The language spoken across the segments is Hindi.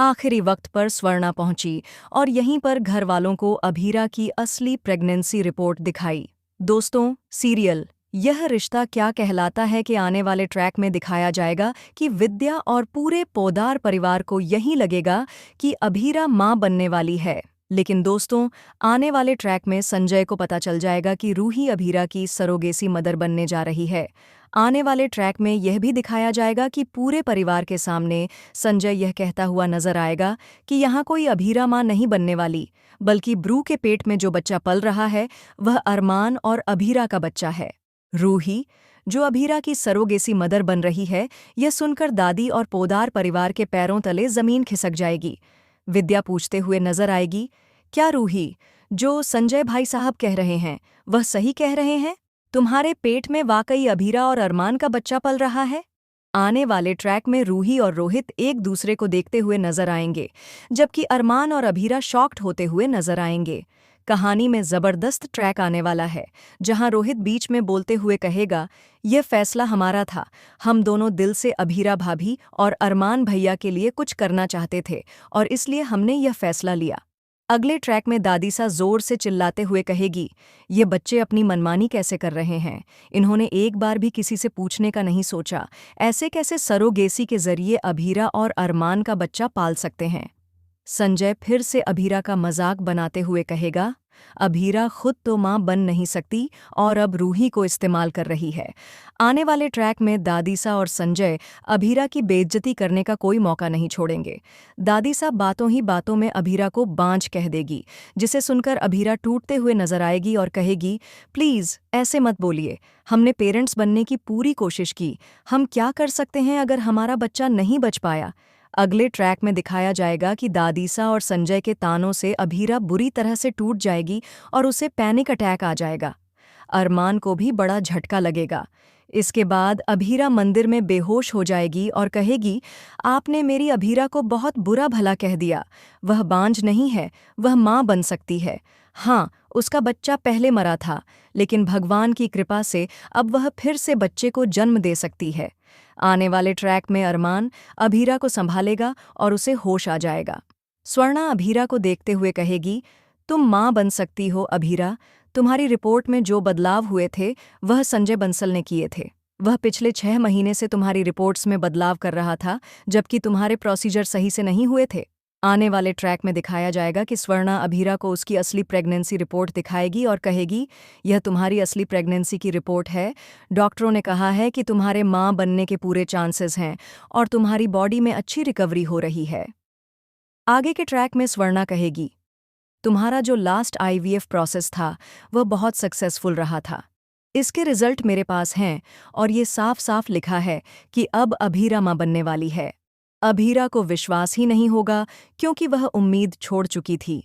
आखिरी वक्त पर स्वर्णा पहुंची और यहीं पर घर वालों को अभीरा की असली प्रेगनेंसी रिपोर्ट दिखाई। दोस्तों, सीरियल यह रिश्ता क्या कहलाता है कि आने वाले ट्रैक में दिखाया जाएगा कि विद्या और पूरे पोद्दार परिवार को यही लगेगा कि अभीरा मां बनने वाली है। लेकिन दोस्तों, आने वाले ट्रैक में संजय को पता चल जाएगा कि रूही अभीरा की सरोगेसी मदर बनने जा रही है। आने वाले ट्रैक में यह भी दिखाया जाएगा कि पूरे परिवार के सामने संजय यह कहता हुआ नजर आएगा कि यहाँ कोई अभीरा मां नहीं बनने वाली, बल्कि ब्रू के पेट में जो बच्चा पल रहा है वह अरमान और अभीरा का बच्चा है। रूही, जो अभीरा की सरोगेसी मदर बन रही है, यह सुनकर दादी और पोद्दार परिवार के पैरों तले जमीन खिसक जाएगी। विद्या पूछते हुए नजर आएगी, क्या रूही, जो संजय भाई साहब कह रहे हैं वह सही कह रहे हैं? तुम्हारे पेट में वाकई अभीरा और अरमान का बच्चा पल रहा है? आने वाले ट्रैक में रूही और रोहित एक दूसरे को देखते हुए नजर आएंगे, जबकि अरमान और अभीरा शॉक्ड होते हुए नजर आएंगे। कहानी में जबरदस्त ट्रैक आने वाला है, जहां रोहित बीच में बोलते हुए कहेगा, यह फैसला हमारा था, हम दोनों दिल से अभीरा भाभी और अरमान भैया के लिए कुछ करना चाहते थे और इसलिए हमने यह फैसला लिया। अगले ट्रैक में दादीसा जोर से चिल्लाते हुए कहेगी, ये बच्चे अपनी मनमानी कैसे कर रहे हैं? इन्होंने एक बार भी किसी से पूछने का नहीं सोचा। ऐसे कैसे सरोगेसी के जरिए अभीरा और अरमान का बच्चा पाल सकते हैं? संजय फिर से अभीरा का मजाक बनाते हुए कहेगा, अभीरा खुद तो मां बन नहीं सकती और अब रूही को इस्तेमाल कर रही है। आने वाले ट्रैक में दादीसा और संजय अभीरा की बेइज्जती करने का कोई मौका नहीं छोड़ेंगे। दादीसा बातों ही बातों में अभीरा को बांझ कह देगी, जिसे सुनकर अभीरा टूटते हुए नजर आएगी और कहेगी, प्लीज ऐसे मत बोलिए, हमने पेरेंट्स बनने की पूरी कोशिश की, हम क्या कर सकते हैं अगर हमारा बच्चा नहीं बच पाया? अगले ट्रैक में दिखाया जाएगा कि दादीसा और संजय के तानों से अभीरा बुरी तरह से टूट जाएगी और उसे पैनिक अटैक आ जाएगा। अरमान को भी बड़ा झटका लगेगा। इसके बाद अभीरा मंदिर में बेहोश हो जाएगी और कहेगी, आपने मेरी अभीरा को बहुत बुरा भला कह दिया, वह बांझ नहीं है, वह मां बन सकती है। हाँ, उसका बच्चा पहले मरा था, लेकिन भगवान की कृपा से अब वह फिर से बच्चे को जन्म दे सकती है। आने वाले ट्रैक में अरमान अभीरा को संभालेगा और उसे होश आ जाएगा। स्वर्णा अभीरा को देखते हुए कहेगी, तुम मां बन सकती हो अभीरा, तुम्हारी रिपोर्ट में जो बदलाव हुए थे वह संजय बंसल ने किए थे। वह पिछले 6 महीने से तुम्हारी रिपोर्ट्स में बदलाव कर रहा था, जबकि तुम्हारे प्रोसीजर सही से नहीं हुए थे। आने वाले ट्रैक में दिखाया जाएगा कि स्वर्णा अभीरा को उसकी असली प्रेगनेंसी रिपोर्ट दिखाएगी और कहेगी, यह तुम्हारी असली प्रेगनेंसी की रिपोर्ट है। डॉक्टरों ने कहा है कि तुम्हारे मां बनने के पूरे चांसेस हैं और तुम्हारी बॉडी में अच्छी रिकवरी हो रही है। आगे के ट्रैक में स्वर्णा कहेगी, तुम्हारा जो लास्ट आईवीएफ प्रोसेस था वह बहुत सक्सेसफुल रहा था। इसके रिजल्ट मेरे पास हैं और ये साफ साफ लिखा है कि अब अभीरा मां बनने वाली है। अभीरा को विश्वास ही नहीं होगा क्योंकि वह उम्मीद छोड़ चुकी थी।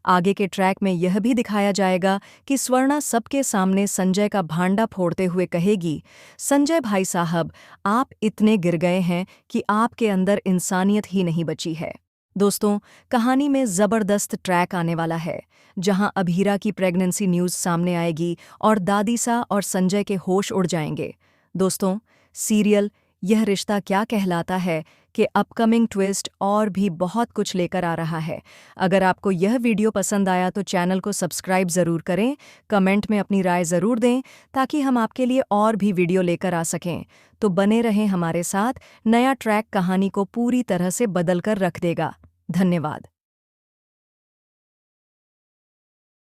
आगे के ट्रैक में यह भी दिखाया जाएगा कि स्वर्णा सबके सामने संजय का भांडा फोड़ते हुए कहेगी, संजय भाई साहब, आप इतने गिर गए हैं कि आपके अंदर इंसानियत ही नहीं बची है। दोस्तों, कहानी में जबरदस्त ट्रैक आने वाला है, जहां अभीरा की प्रेगनेंसी न्यूज़ सामने आएगी और दादीसा और संजय के होश उड़ जाएंगे। दोस्तों, सीरियल यह रिश्ता क्या कहलाता है कि अपकमिंग ट्विस्ट और भी बहुत कुछ लेकर आ रहा है। अगर आपको यह वीडियो पसंद आया तो चैनल को सब्सक्राइब ज़रूर करें, कमेंट में अपनी राय ज़रूर दें ताकि हम आपके लिए और भी वीडियो लेकर आ सकें। तो बने रहें हमारे साथ, नया ट्रैक कहानी को पूरी तरह से बदल कर रख देगा। धन्यवाद।